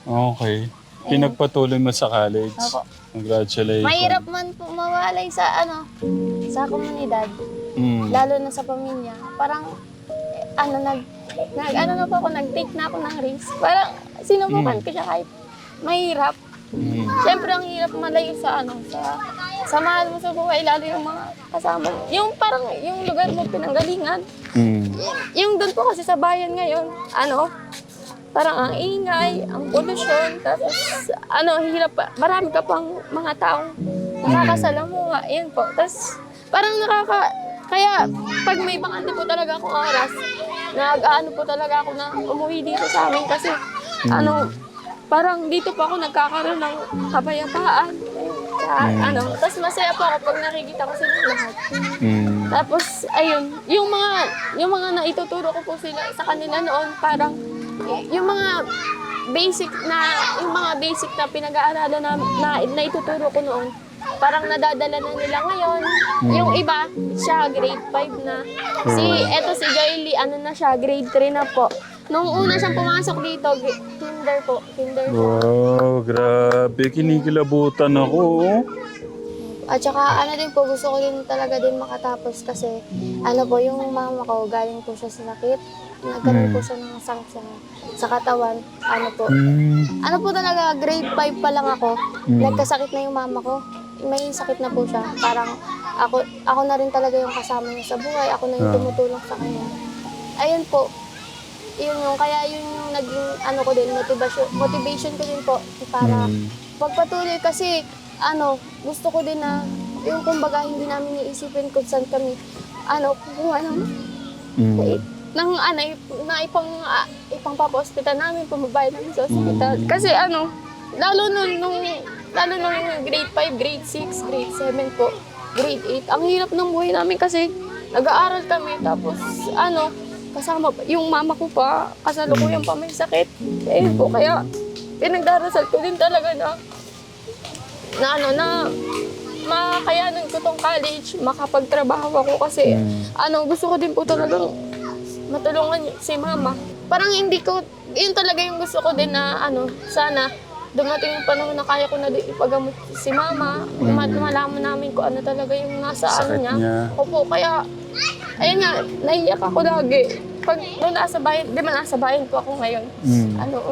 Okay. Ayun. Pinagpatuloy mo sa college. Opo. Congratulations. Mahirap man po mawalay sa sa komunidad, Mm. lalo na sa pamilya. Parang ano na po ako, nag-take na ako ng risk. Parang sinubukan ko siya kahit mahirap. Mm. Siyempre ang hirap malayo sa mahal mo sa buhay, lalo yung mga kasama mo. Yung parang yung lugar mo pinanggalingan. Mm. Yung doon po kasi sa bayan ngayon, parang ang ingay, ang polusyon, tapos hirap pa. Marami ka pang mga taong nakakasalamuha. Yun po. Tapos parang kaya pag may bakante po talaga akong oras, nag-aano po talaga ako na umuwi dito sa amin kasi parang dito po ako nagkakaroon ng kapayapaan. Tapos masaya po ako pag nakikita ko silang lahat. Mm. Tapos ayun, yung mga naituturo ko po sila sa kanila noon, parang yung mga basic na pinag-aaralan na ituturo ko noon, parang nadadala na nila ngayon. Yung iba, siya grade 5 na. Eto si Joyly, na siya, grade 3 na po. Nung una siyang pumasok dito, kinder po. Wow, grabe. Kinikilabutan ako. Oh. At saka din po, gusto ko din talaga din makatapos kasi yung mama ko, galing po siya sa sakit. Nagkaroon po siya ng sakit sa katawan. Po talaga, grade 5 pa lang ako, nagkasakit na yung mama ko. May sakit na po siya. Parang ako na rin talaga yung kasama niya sa buhay. Ako na yung tumutulong sa kanya. Ayun po. Kaya yun yung naging ko din, motivation ko din po para pagpatuloy kasi gusto ko din na yung kumbaga hindi namin iisipin kung saan kami kukuha na ipang papa-hospital namin, pamabayad namin sa hospital. Kasi lalo nung grade 5, grade 6, grade 7 po, grade 8, ang hirap ng buhay namin kasi nag-aaral kami tapos kasama yung mama ko pa, kasalukuyan pa may sakit. Ayun po, kaya pinagdarasal ko din talaga na makayanan ko tong college, makapagtrabaho ako kasi gusto ko din po talagang matulungan si mama. Parang yun talaga yung gusto ko din na sana dumating yung panahon na kaya ko na din ipagamot si mama. Malaman namin kung ano talaga yung nasa niya. Opo, kaya ayun nga, naiiyak ako lagi. Pag nasa bayan, di man nasa bayan po ako ngayon.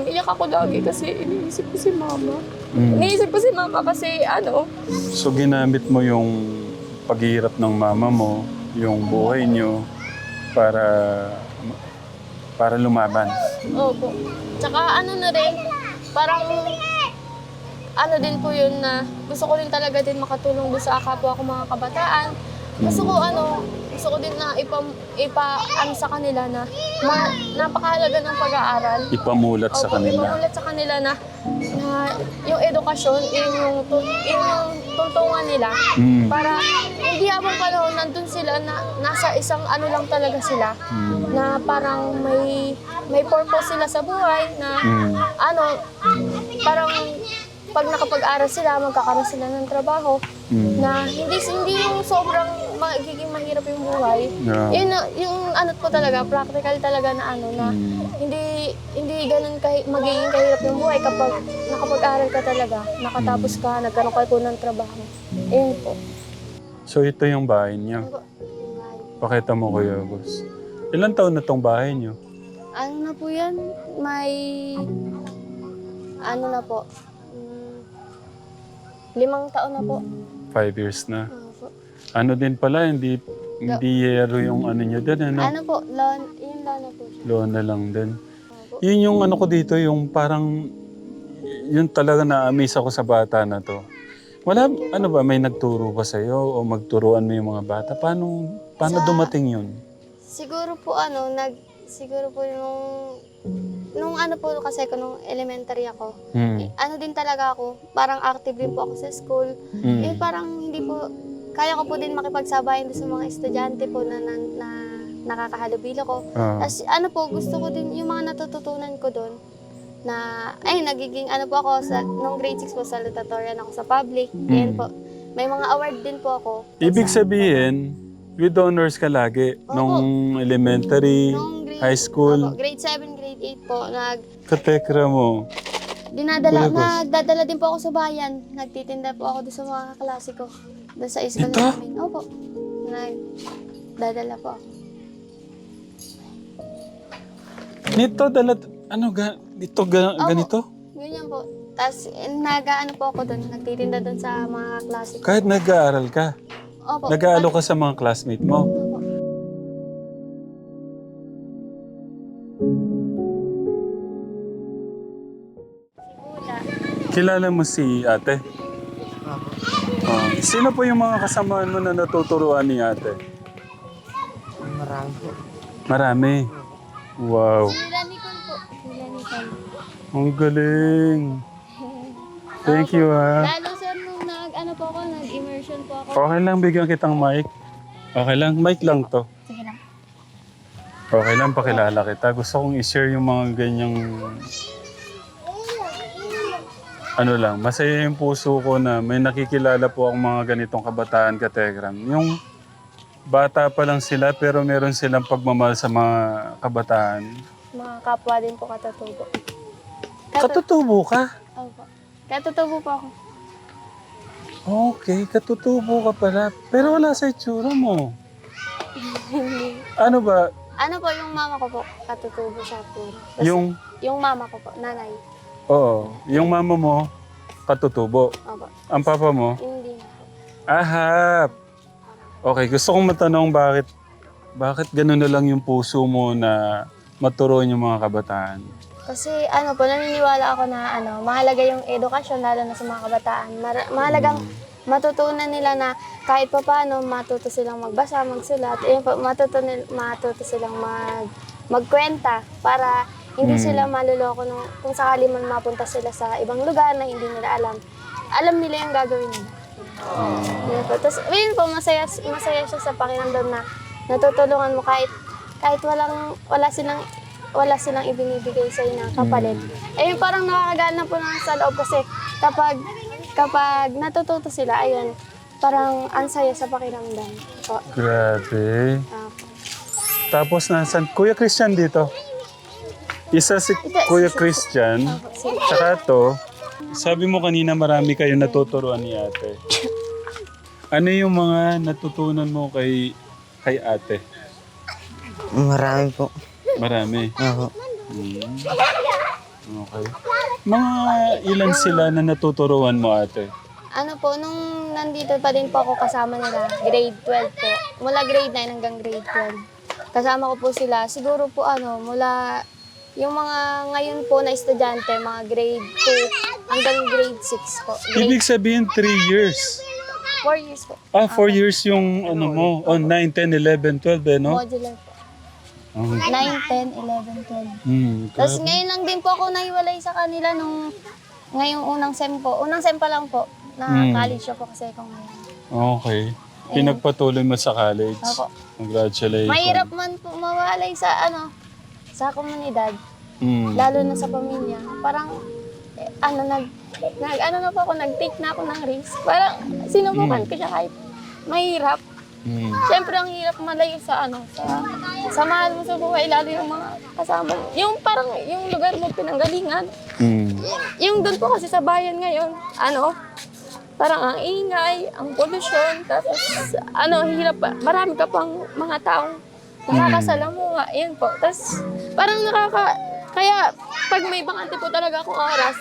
Umiiyak ako lagi kasi iniisip ko si mama. Iniisip ko si mama kasi So ginamit mo yung paghihirap ng mama mo, yung buhay niyo para lumaban. Opo. Tsaka na rin, parang din po yun na gusto ko rin talaga din makatulong doon sa kapwa ko mga kabataan. Gusto ko din na sa kanila na napakahalaga ng pag-aaral. Ipamulat sa kanila. Ipamulat sa kanila na yung edukasyon, yung tuntungan nila. Para hindi habang panahon nandun sila na nasa isang lang talaga sila. Na parang may purpose sila sa buhay na parang pag nakapag-aral sila, magkakaroon sila ng trabaho na hindi yung sobrang magiging mahirap yung buhay. Yeah. Yung po talaga, practical talaga na na hindi ganun magiging kahirap yung buhay kapag nakapag-aral ka talaga, nakatapos ka, nagkaroon ka po ng trabaho. Ayun po. So ito yung bahay niyo. Pakita mo, Kuya August. Ilan taon na tong bahay niyo? Na po yan? May na po? 5 taon na po. 5 years na. Opo. Din pala, hindi yero yung niyo din, Po, yung loan po siya. Loan na lang din. Opo. Yun yung ko dito, yung parang, yun talaga na-amaze ako sa bata na to. Wala, ba, may nagturo ba sa'yo o magturuan mo yung mga bata? Paano dumating yun? Siguro po siguro po nung po kasi nung elementary ako, din talaga ako, parang active din po ako sa school. Parang hindi po, kaya ko po din makipagsabayan sa mga estudyante po na nakakahalubilo ko. Tapos po, gusto ko din yung mga natututunan ko doon na, nagiging po ako, nung grade 6 po, salutatorian ako sa public. Yan po, may mga award din po ako. Ibig sabihin, with honors ka lagi, nung elementary, high school. Grade 7, grade 8 po, Katekra mo, Dinadala, Kuya Gus. nagdadala din po ako sa bayan. Nagtitinda po ako doon sa mga kaklase ko. Doon sa school Dito? namin. Opo. Nagdadala po ako. Nito, Opo. ganito? Ganyan po. Tapos nag-ano po ako doon. Nagtitinda doon sa mga kaklase ko. Kahit nag-aaral ka, Opo. nag-aalok ka sa mga classmate mo. Opo. Kilala mo si ate? Oh. Sino po yung mga kasamaan mo na natuturuan ni ate? Marami po. Marami. Wow. Sila Nicole po. Sila Nicole. Ang galing. Thank you Lalo sir, nung nag-ano po ako, nag-immersion po ako. Okay lang, bigyan kitang mic. Okay lang, mic lang to. Sige lang. Okay lang, pakilala kita. Gusto kong i-share yung mga ganyang... Ano lang, masaya yung puso ko na may nakikilala po akong mga ganitong kabataan kategram. Yung bata pa lang sila pero meron silang pagmamahal sa mga kabataan. Mga kapwa din po katutubo. Katutubo ka? Opo. Katutubo po ako. Okay, katutubo ka pala. Pero wala sa itsura mo. Ano ba? Ano po yung mama ko po? Katutubo siya po. Tas yung mama ko po, nanay. Oo, yung mama mo, katutubo. Opo. Ang papa mo, Hindi na po. ahap. Okay, gusto kong matanong bakit gano'n na lang yung puso mo na maturuan yung mga kabataan? Kasi ano po, naniniwala ako na mahalaga yung edukasyon lalo na sa mga kabataan. Mahalagang matutunan nila na kahit pa paano matuto silang magbasa, magsulat. Matuto silang magkwenta para hindi sila maluloko kung sakali man mapunta sila sa ibang lugar na hindi nila alam. Alam nila yung gagawin nila. Yun po. Tapos, yun po, masaya siya sa pakiramdam na natutulungan mo kahit wala silang ibinibigay sa'yo na kapalit. Ayun, parang nakakagaan na po na sa loob kasi kapag natututo sila, ayun, parang ansaya sa pakiramdam. Po. Grabe. Tapos nasan? Kuya Christian dito. Isa si Kuya Christian. Tsaka to, sabi mo kanina marami kayong natuturuan ni ate. Ano yung mga natutunan mo kay ate? Marami po. Marami. Opo. Okay. Mga ilan sila na natuturuan mo ate? Ano po, nung nandito pa din po ako kasama nila, grade 12 po. Mula grade 9 hanggang grade 12. Kasama ko po sila. Siguro po mula yung mga ngayon po na estudyante, mga grade 2 hanggang grade 6 po. Ibig sabihin 3 years. 4 years po. 4 years yung ano mo. 9, 10, 11, 12 no? Modular po. Oh. 9, 10, 11, 12. Tapos ngayon lang din po ako nahiwalay sa kanila nung ngayong unang sem po. Unang sem pa lang po. Na college ako kasi ako ngayon. Okay. Pinagpatuloy mo sa college. Ako. Congratulations. Mahirap man po mawalay sa sa komunidad. Lalo na sa pamilya. Parang nag-take na ako ng risk. Parang sinubukan ko siya kahit mahirap. Siyempre ang hirap malayo sa sa mahal mo sa buhay, lalo yung mga kasama mo. Yung parang yung lugar mo pinanggalingan. Yung doon po kasi sa bayan ngayon, parang ang ingay, ang polusyon, tapos hirap pa. Marami ka pang mga taong nakakasalamuha. Yan po. Tapos parang kaya pag may bangante po talaga akong oras,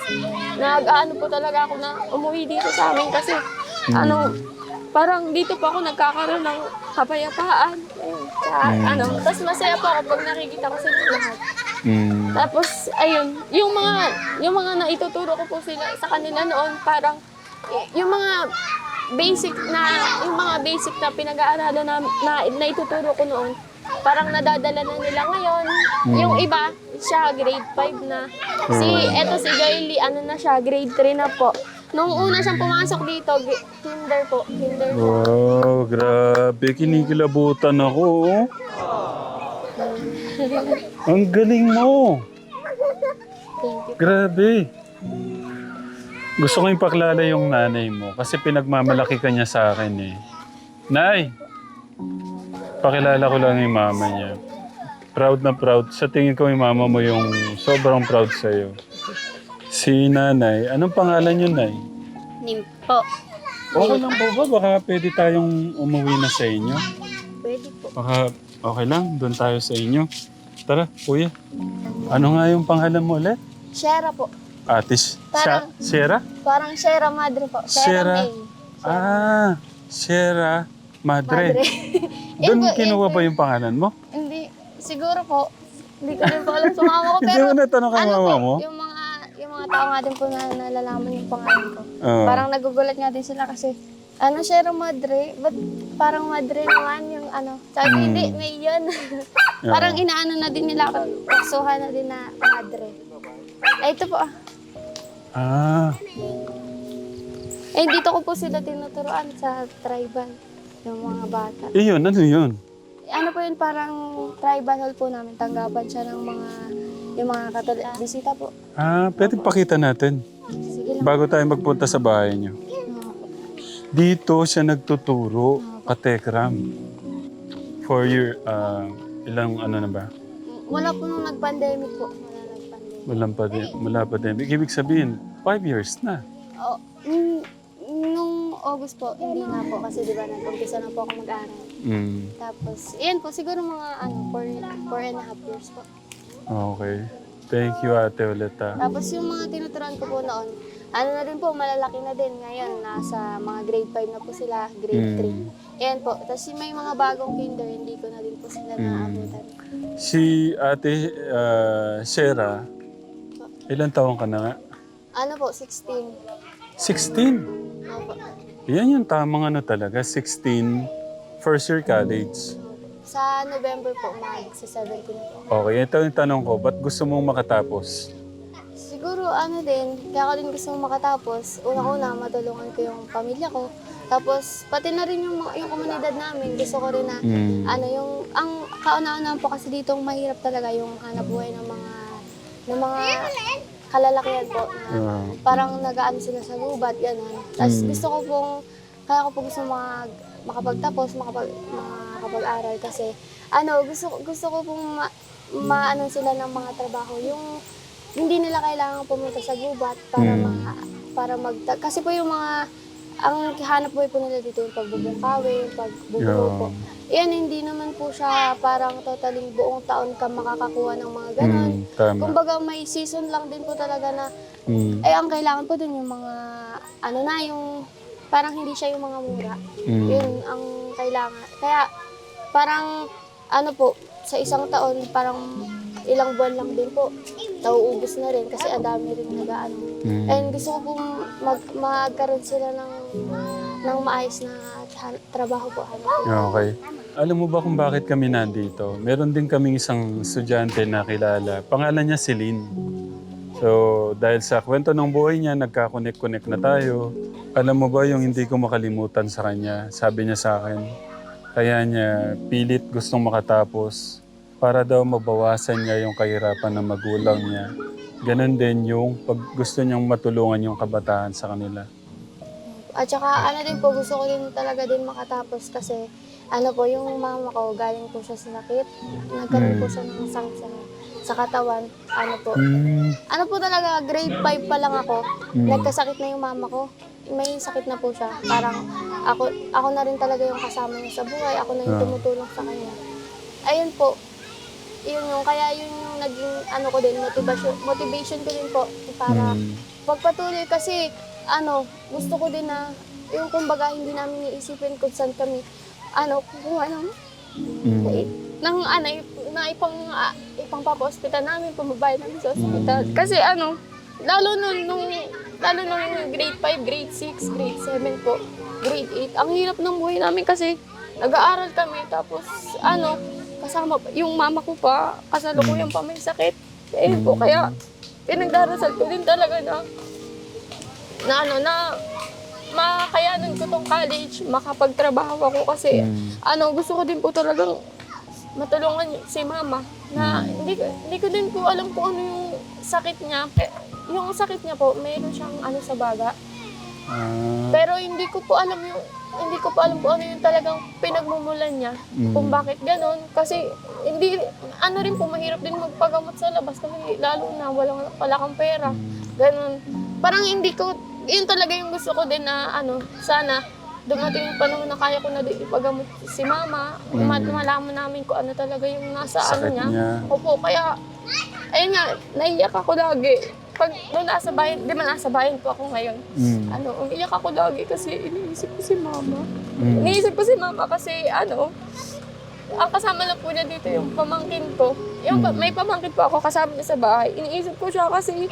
po talaga ako na umuwi dito sa amin kasi parang dito po ako nagkakaroon ng kapayapaan. Tapos masaya po ako pag nakikita ko sila lahat. Tapos ayun, yung mga naituturo ko po sila sa kanila noon, parang yung mga basic na pinag-aaralan na ituturo ko noon, parang nadadala na nila ngayon. Yung iba, siya grade 5 na. Si Joyly, na siya, grade 3 na po. Nung una siyang pumasok dito, kinder po. Wow, grabe. Kinikilabutan ako. Ang galing mo. Thank you. Grabe. Gusto ko ipakilala yung nanay mo kasi pinagmamalaki ka niya sa akin eh. Nay! Pakilala ko lang yung mama niya. Proud na proud. Sa tingin ko yung mama mo yung sobrang proud sa'yo. Si nanay, anong pangalan niyo, nay? Nim po. Okay lang po ba? Baka pwede tayong umuwi na sa inyo. Pwede po. Baka okay lang, doon tayo sa inyo. Tara, kuya. Ano nga yung pangalan mo ulit? Shera po. Atis. Parang- Sierra? Parang Shera Madre po. Shera. May. Ah, Sierra Madre. Madre. Doon Yun po, kinuha yun po. ba yung pangalan mo? Hindi. Siguro po. Hindi ko din po alam sa mama ko. Hindi Pero mo natanong kay ano mama po, mo? yung mga tao nga din po na nalalaman yung pangalan ko. Oo. Parang nagugulat nga din sila kasi, Shera Madre? Ba't parang Madre naman yung ano? Sabi, hindi, may yun. Parang inaano na din nila ako. Taksuhan na din na Madre. Ito po. Ah, Dito ko po sila tinuturuan sa tribal. Yung mga bata. iyon, ano yun? Ano po yun, parang tribal hall po namin. Tanggapan siya ng yung mga bisita po. Ah, pwede pakita natin. Sige lang. Bago tayo magpunta sa bahay niyo. Dito siya nagtuturo, katekram. For your, ilang ano na ba? Wala po nung nag-pandemic po. Wala pa din. Ibig sabihin, 5 years na. Oh, nung August po, hindi na po kasi di ba nag-umpisa na po ako mag-aral. Mm. Tapos, yan po, siguro mga 4.5 years po. Okay. Thank you, Ate Oleta. Tapos yung mga tinuturuan ko po noon, ano na din po, malalaki na din. Ngayon, nasa mga grade 5 na po sila, grade 3. Yan po. Tapos may mga bagong kinder, hindi ko na din po sila naabutan. Si Ate Shera, ilan taon ka na nga? Ano po, 16. 16. Opo. Yan yung tamang ano talaga, 16, first year college. Sa November po, mag-17 na po. Okay, ito yung tanong ko, ba't gusto mong makatapos? Siguro ano din, kaya ko din gusto makatapos. Una-una, matulungan ko yung pamilya ko. Tapos, pati na rin yung komunidad namin. Gusto ko rin na, ang kauna-una po kasi dito mahirap talaga yung hanap buhay ng mga kalalakihan po. Na parang nag-aano sila sa gubat, gano'n. Tapos gusto ko pong, kaya ko po gusto makapagtapos, makapag-aral kasi, gusto ko pong maano sila ng mga trabaho. Yung hindi nila kailangan pumunta sa gubat para kasi po yung mga ang hanap buhay po nila dito yung pagbubungkawi, yung pagbubuo po. Yan, hindi naman po siya parang totaling buong taon ka makakakuha ng mga ganon. Tama. Kumbaga may season lang din po talaga na, ang kailangan po din yung mga, yung parang hindi siya yung mga mura. Yun ang kailangan. Kaya parang, sa isang taon, parang ilang buwan lang din po, nauubos na rin kasi ang dami rin nag-aano. And gusto ko pong magkaroon sila ng maayos na trabaho po. Okay. Alam mo ba kung bakit kami nandito? Meron din kaming isang estudyante na kilala. Pangalan niya si Lynn. So, dahil sa kwento ng buhay niya, nagka-connect na tayo. Alam mo ba yung hindi ko makalimutan sa kanya? Sabi niya sa akin, kaya niya pilit gustong makatapos para daw mabawasan niya yung kahirapan ng magulang niya. Ganon din yung pag gusto niyang matulungan yung kabataan sa kanila. At saka din po, gusto ko din talaga din makatapos kasi yung mama ko, galing po siya sa sakit. Nagkaroon po siya ng sakit sa katawan. Po talaga, grade 5 pa lang ako, nagkasakit na yung mama ko. May sakit na po siya. Parang ako na rin talaga yung kasama niya sa buhay. Ako na yung tumutulong sa kanya. Ayun po, kaya yun yung naging ko din, motivation ko din po para pagpatuloy kasi gusto ko din na yung kumbaga hindi namin iisipin kung saan kami na ipang papa-hospital namin, pamabayad namin sa hospital. Kasi lalo nung grade 5, grade 6, grade 7 po, grade 8, ang hirap ng buhay namin kasi nag-aaral kami tapos kasama yung mama ko pa, kasalukuyan pa may sakit. Kaya pinagdarasal ko din talaga na makayanan ko tong college, makapagtrabaho ako kasi gusto ko din po talagang matulungan si mama na hindi ko din po alam kung ano yung sakit niya. Yung sakit niya po, mayroon siyang sa baga. Pero hindi ko po alam kung ano yung talagang pinagmumulan niya. Kung bakit ganon. Kasi rin po, mahirap din magpagamot sa labas kasi lalo na wala kang pera. Ganun. Parang hindi ko, yun talaga yung gusto ko din na sana dumating yung panahon na kaya ko na din ipagamot si mama. Malaman namin kung ano talaga yung nasa Sakit niya. niya. Opo, kaya, ayun nga, naiyak ako lagi. Pag nung nasa bayan, di ba nasa bayan po ako ngayon, umiiyak ako lagi kasi iniisip ko si mama. Iniisip ko si mama kasi ang kasama lang po niya dito yung pamangkin ko. May pamangkin po ako kasama niya sa bahay. Iniisip ko siya kasi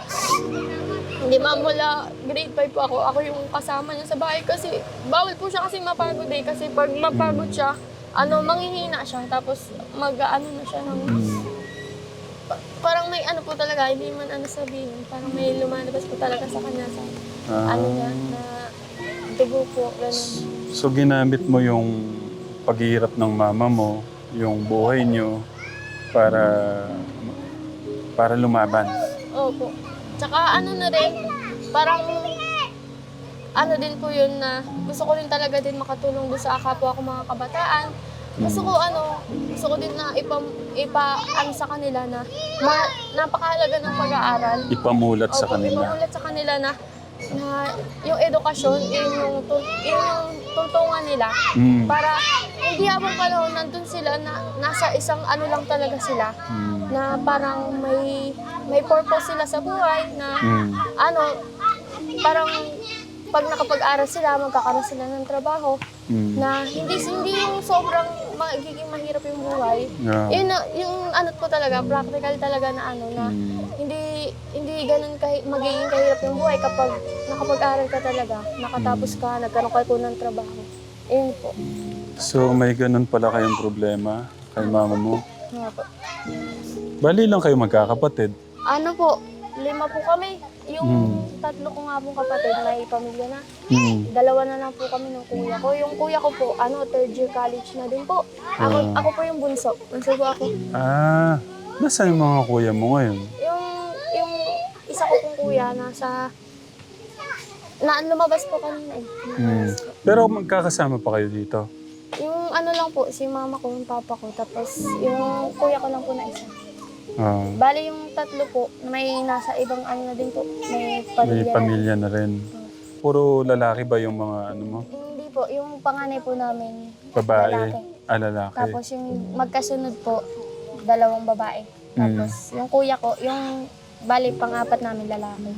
hindi mula grade 5 po ako. Ako yung kasama niya sa bahay kasi bawal po siya kasi mapagod eh. Kasi pag mapagod siya, manghihina siya. Tapos na siya ng... Parang may po talaga, hindi man sabihin. Parang may lumalabas po talaga sa kanya sa niya, na dugo po, gano'n. So ginamit mo yung paghihirap ng mama mo, yung buhay niyo, para lumaban. Opo. Tsaka na rin, parang din po yun na gusto ko rin talaga din makatulong doon sa kapwa ko mga kabataan. Gusto ko din na sa kanila na napakahalaga ng pag-aaral. Ipamulat sa kanila. Ipamulat sa kanila na yung edukasyon, yung tuntungan nila. Para hindi habang panahon nandun sila na nasa isang lang talaga sila. Na parang may purpose sila sa buhay na parang pag nakapag-aral sila, magkakaroon sila ng trabaho na hindi yung sobrang magiging mahirap yung buhay. Yun yung po talaga, practical talaga na na hindi ganun magiging kahirap yung buhay kapag nakapag-aral ka talaga, nakatapos ka, nagkaroon kayo ng trabaho. Yun po. So may ganun pala kayong problema kay mama mo? Nga po. Bali lang kayo magkakapatid? 5 po kami. Yung 3 ko nga pong kapatid, may pamilya na. 2 na lang po kami ng kuya ko. Yung kuya ko po, 3rd year college na din po. Ako po yung bunso. Bunso po ako. Nasaan yung mga kuya mo ngayon? Yung isa ko pong kuya, lumabas po kanina eh. Pero magkakasama pa kayo dito? Yung lang po, si mama ko, yung papa ko, tapos yung kuya ko lang po na isa. Bali yung 3 po, may nasa ibang na din po. May pamilya na rin. Puro lalaki ba yung mga mo? Hindi po, yung panganay po namin. Babae? Lalaki. Lalaki. Tapos yung magkasunod po, 2 babae. Tapos yung kuya ko, yung bali pang-4 namin lalaki.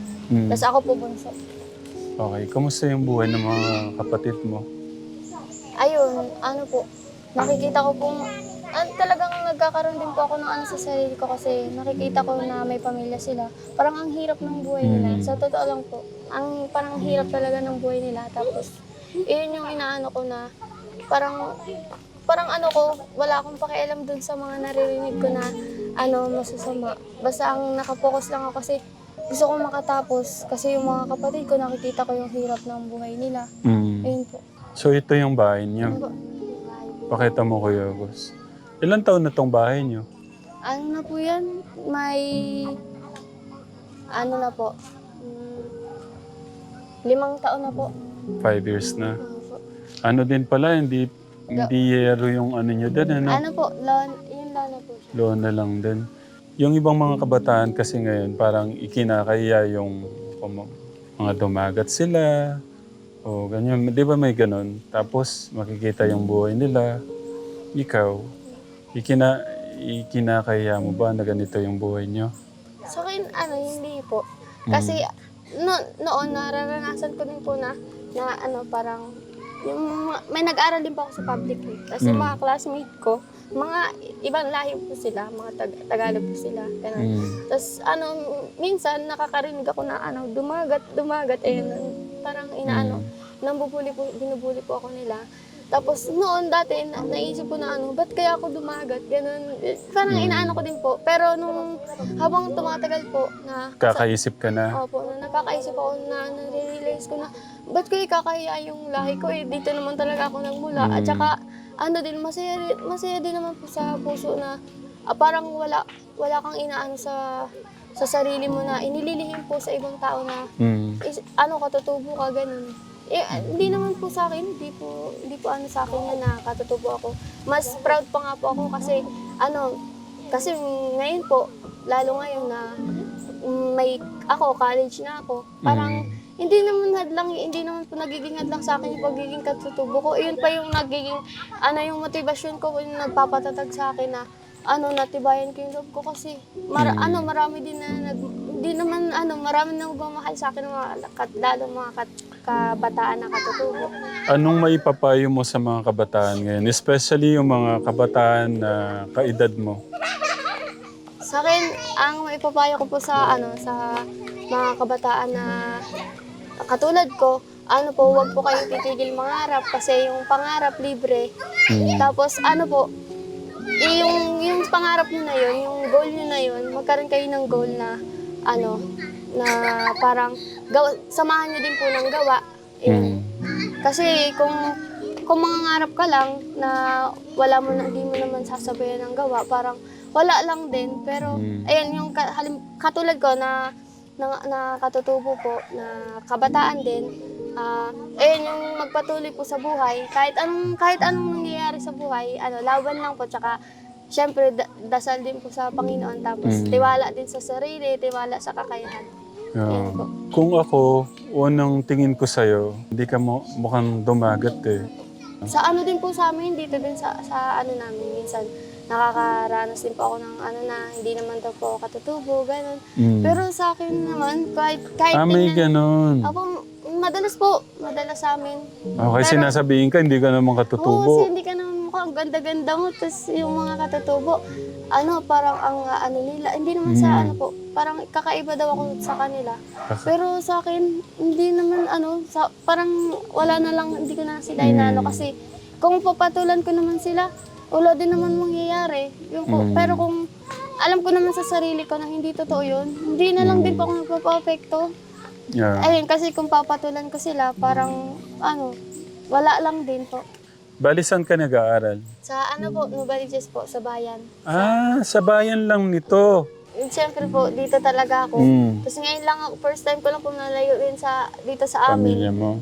Tapos ako po bunso. Okay, kumusta yung buhay ng mga kapatid mo? Ayun, po, nakikita ko pong talagang nagkakaroon din po ako ng sa sarili ko kasi nakikita ko na may pamilya sila. Parang ang hirap ng buhay nila. Sa totoo lang po, parang hirap talaga ng buhay nila. Tapos, yun yung inaano ko na parang wala akong pakialam dun sa mga naririnig ko na masasama. Basta ang nakapokus lang ako kasi gusto ko makatapos kasi yung mga kapatid ko nakikita ko yung hirap ng buhay nila. Ayun po. So ito yung bahay niyo? Pakita mo, Kuya August. Ilan taon na tong bahay niyo? Na po yan? May... na po? 5 taon na po. 5 years na. Din pala, hindi yero yung niyo din, Po, yun na po siya. Loan na lang din. Yung ibang mga kabataan kasi ngayon, parang ikinakaya yung mga dumagat sila. O ganyan. Di ba may ganun? Tapos makikita yung buhay nila. Ikaw, ikinakaya mo ba na ganito yung buhay niyo? Sa akin, hindi po. Kasi, noon, nararanasan ko din po na parang, may nag-aral din po ako sa public eh. Kasi mga classmate ko, mga ibang lahi po sila, mga Tagalog po sila. Tapos, minsan, nakakarinig ako na, dumagat, parang binubuli po ako nila. Tapos noon dati, naisip ko na ba't kaya ako dumagat? Ganun. Parang inaano ko din po. Pero habang tumatagal po, Kakaisip ka na? Opo, nakakaisip ako na nare-realize ko na, ba't ko ikakahiya yung lahi ko eh? Dito naman talaga ako nagmula. At saka, masaya din naman po sa puso na parang wala kang inaano sa sarili mo na inililihim po sa ibang tao na katutubo ka, ganun. Hindi naman po sa akin, hindi po sa akin yan na katutubo ako. Mas proud pa nga po ako kasi, kasi ngayon po, lalo ngayon na may ako, college na ako. Parang hindi naman po nagiging hadlang sa akin yung pagiging katutubo ko. Iyon pa yung nagiging, yung motivasyon ko, yung nagpapatatag sa akin na, natibayan ko yung loob ko kasi, marami din na, marami na magmamahal sa akin, lalo mga kabataan na katutubo. Anong maipapayo mo sa mga kabataan ngayon? Especially yung mga kabataan na kaedad mo. Sa akin, ang maipapayo ko po sa mga kabataan na katulad ko, huwag po kayong titigil mangarap kasi yung pangarap libre. Tapos yung pangarap nyo na yun, yung goal nyo na yun, magkaroon kayo ng goal na na parang samahan nyo din po ng gawa. Yun. Kasi kung mangangarap ka lang na hindi mo naman sasabayan ng gawa, parang wala lang din. Pero ayan, yung katulad ko na katutubo po, na kabataan din, ayun yung magpatuloy po sa buhay, kahit anong nangyayari sa buhay, laban lang po, tsaka syempre dasal din po sa Panginoon, tapos tiwala din sa sarili, tiwala sa kakayahan. Ayan po. Kung ako, unang tingin ko sa'yo, hindi ka mukhang dumagat eh. Sa din po sa amin, dito din sa namin, minsan nakakaranas din po ako ng na hindi naman daw po ako katutubo, gano'n. Pero sa akin naman, kahit may ganon. madalas sa amin. Okay, sinasabihin ka, hindi ka naman Oo, katutubo. kasi hindi ka naman mukhang ganda-ganda mo, tapos yung mga katutubo, parang ang nila, hindi naman sa parang kakaiba daw ako sa kanila. Pero sa akin, hindi naman parang wala na lang, hindi ko na sila kasi kung papatulan ko naman sila, wala din naman mangyayari. Pero kung alam ko naman sa sarili ko na hindi totoo yun, hindi na lang din po ako nagpapapekto. Yeah. Ayun, kasi kung papatulan ko sila, parang wala lang din po. Bali, saan ka nag-aaral? Sa Novaliches po, sa bayan. Sa bayan lang nito. Siyempre po, dito talaga ako. Tapos ngayon lang ako, first time ko lang po nalayo rin dito sa amin. Pamilya mo?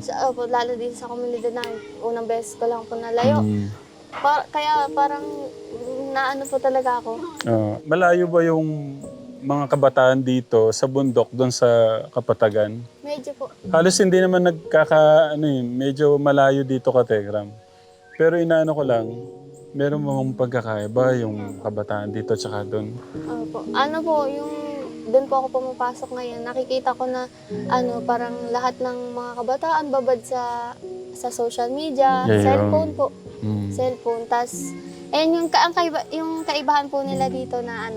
Lalo din sa komunidad namin. Unang beses ko lang po nalayo. Kaya parang po talaga ako. Malayo ba yung mga kabataan dito sa bundok, doon sa Kapatagan? Medyo po. Halos hindi naman medyo malayo dito ka, Tegram. Pero inaano ko lang, meron mong pagkakaiba yung kabataan dito tsaka doon? Opo. Doon po ako pumapasok ngayon. Nakikita ko na parang lahat ng mga kabataan babad sa social media, cellphone po. Cellphone. Tas ayun yung kaibahan po nila dito na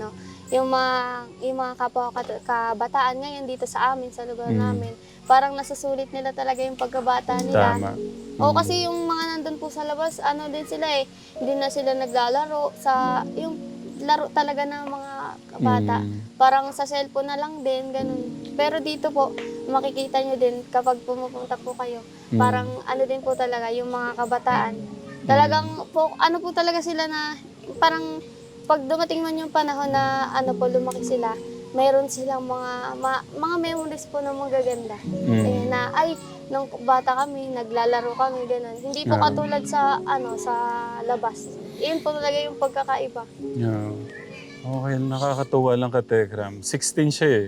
yung mga kapwa kabataan ngayon dito sa amin, sa lugar namin, parang nasasulit nila talaga yung pagkabata nila. Tama. Kasi yung mga nandun po sa labas, din sila hindi na sila naglalaro yung laro talaga ng mga bata. Parang sa cellphone na lang din, ganun. Pero dito po, makikita nyo din kapag pumupunta po kayo, parang din po talaga yung mga kabataan. Talagang po, po talaga sila na parang pag dumating man yung panahon na lumaki sila, mayroon silang mga memories po na magaganda. Nung bata kami, naglalaro kami, gano'n. Hindi po katulad sa labas. Iyon po talaga yung pagkakaiba. Yeah. Okay, nakakatuwa lang ka, Tegram. 16 siya eh.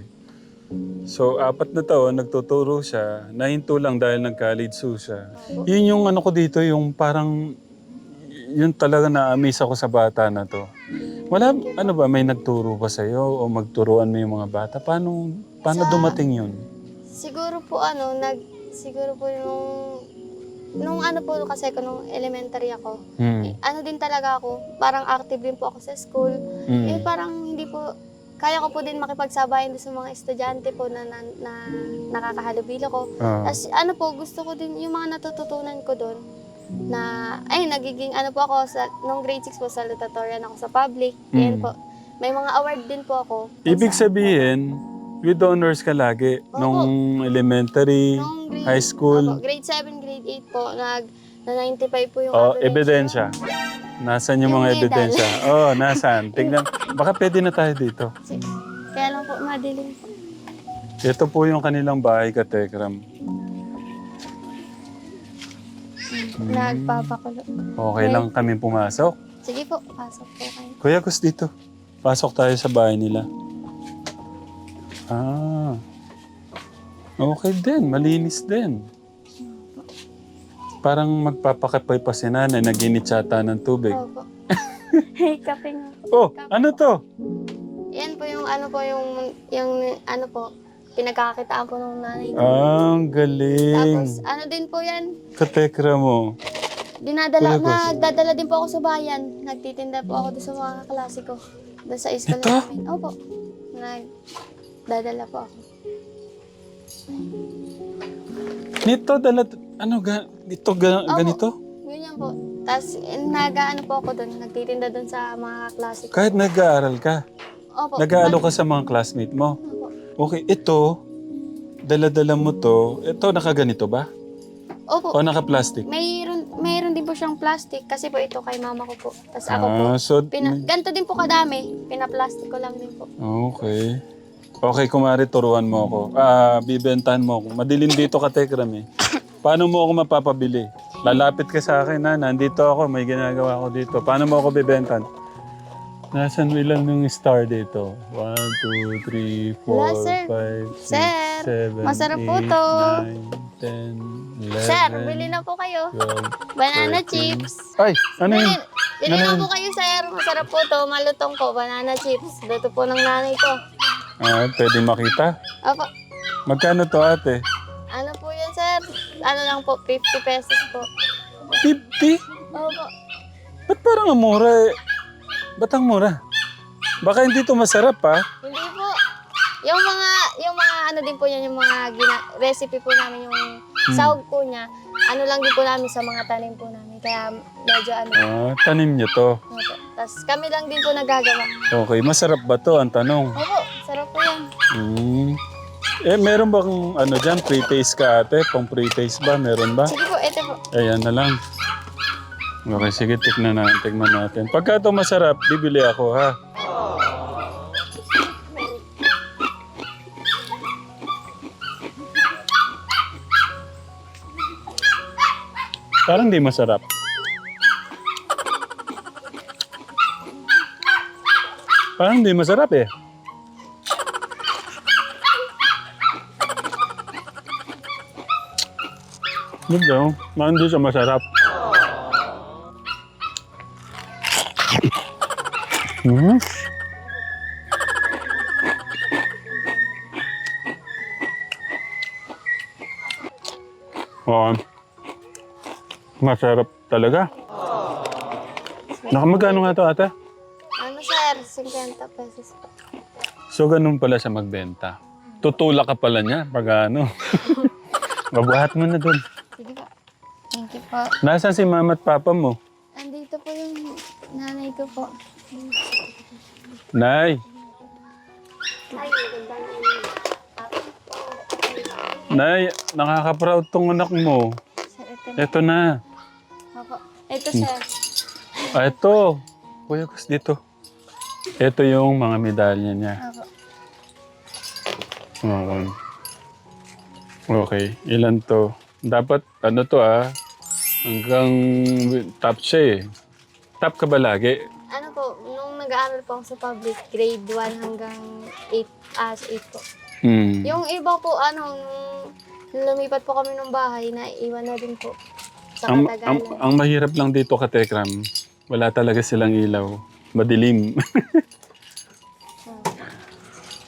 So, 4 na taon, nagtuturo siya. Nahinto lang dahil nag-college siya. Yun yung ko dito, yung parang, yun talaga na-amaze ako sa bata na to. Wala, may nagturo ba sa'yo o magturuan mo yung mga bata? Paano dumating yun? Siguro po nung kasi ko nung elementary ako, din talaga ako, parang active din po ako sa school. Parang hindi po, kaya ko po din makipagsabayan sa mga estudyante po na nakakahalubilo ko. Tapos gusto ko din yung mga natututunan ko doon na, nagiging po ako, nung grade 6 po, salutatorian ako sa public. Yan po. May mga award din po ako. Ibig sabihin, with honors ka lagi? Nung elementary, high school? Grade 7, grade 8 po, na 95 po yung ebidensya. Nasaan yung mga medal. ebidensya? Nasaan? Tingnan. Baka pwede na tayo dito. Kaya lang po, madilim po. Ito po yung kanilang bahay, Katekram. Nagpapakulo. Okay lang kami pumasok? Sige po, pasok po kayo. Kuya Gus, dito. Pasok tayo sa bahay nila. Ah. Okay din. Malinis din. Parang magpapakapoy pa si nanay. Naginit yata ng tubig. Opo. Hey, kape nga. Oh, ano to? Yan po yung ano po yung ano po, pinagkakakitaan po ng nanay ko. Ang galing. Tapos ano din po yan, Katekra mo. nagdadala din po ako sa bayan. Nagtitinda po ako doon sa mga kaklase ko. Doon sa school Ito? namin. Opo. Nagdadala po ako. Nito, ganito? Ganyan po. Tapos nag-ano po ako doon, nagtitinda doon sa mga kaklase ko. Kahit nag-aaral ka, Opo. nag-aalo ka sa mga classmate mo. Opo. Okay, ito, dala-dala mo to. Ito, nakaganito ba? Opo. O naka-plastic? Mayroon din po siyang plastic kasi po ito kay mama ko po. Tapos ako po, So, ganito din po kadami. Pina-plastic ko lang din po. okay. Okay, kumari, turuan mo ako. Bibentahan mo ako. Madilim dito ka, Tekram eh. Paano mo ako mapapabili? Lalapit ka sa akin, na. Nandito ako, may ginagawa ako dito. Paano mo ako bibentahan? Nasaan mo ilan yung star dito? 1, 2, 3, 4, Wala, sir. 5, 6, Sir, 7, masarap 8, po to. 9, 10, 11, Sir, bili na po kayo. 12, Banana 13. chips. Ay, ano yun? Bili Ano na yun? po kayo, sir. Masarap po to. Malutong po. Banana chips. Dito po ng nanay ko. Pwede makita? Opo. Magkano to, ate? Ano po yan, sir? Ano lang po, 50 pesos po. 50? Opo. Ba't parang ang mura eh? Ba't ang mura? Baka hindi to masarap, ha? Hindi po. Yung mga ano din po yan, yung mga recipe po namin, yung sahog po niya. Ano lang din po namin sa mga tanim po namin. Kaya medyo ano. Tanim nyo to. Opo. Tapos kami lang din po nagagawa. Okay, masarap ba to? Ang tanong. Opo, sarap po yan. Meron bang ano dyan? Pre-taste ka, ate? Pang pre-taste ba? Meron ba? Sige po, ito po. Ayan na lang. Okay, sige, tignan natin. Pagka ito masarap, bibili ako, ha? Parang di masarap. Parang di masarap eh. Good daw. Hindi siya masarap. Oo. Masarap talaga. Nakamagkano nga to, ate? Ano, sir? 50 pesos po. So, ganun pala siya magbenta. Tutulak ka pala niya pag ano. Mabuhat mo na doon. Sige po. Thank you po. Nasaan si mama at papa mo? Andito po yung nanay ko po. Nay. Nay, nakaka-proud tong anak mo. Sir, ito na. Ito na. Opo. Ito, sir. Ito. Kuya Gus, dito. Ito yung mga medalya niya. Opo. Okay. Okay. Ilan to? Dapat, ano to hanggang top siya eh. Top ka ba lagi? Ano po, nung nag-aaral po ako sa public, grade 1 hanggang 8, 8 po. Yung iba po, nung lumipat po kami ng bahay, naiwan na din po. Sa katagalan. Ang mahirap lang dito ka Tekram, wala talaga silang ilaw. Madilim.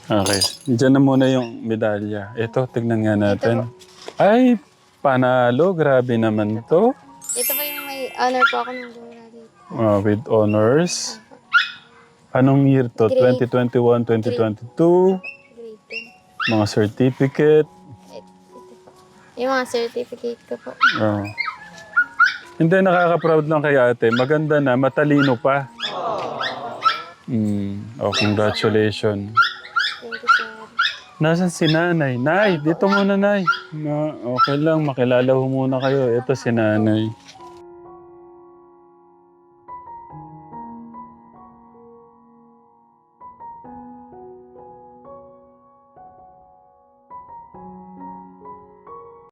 Okay. Diyan na muna yung medalya. Ito, tignan nga natin. Ay, panalo. Grabe naman to. Ito po yung may honor po ako nung dura dito. With honors. Anong year to? Grade. 2021, 2022? Grade 10. Mga certificate. Ito po. Yung mga certificate ko po. Oh. Hindi, nakaka-proud lang kay ate. Maganda na, matalino pa. Congratulations. Thank you, sir. Nasaan si nanay? Nay, dito muna nay. Okay lang, makilala ho muna kayo. Ito si nanay.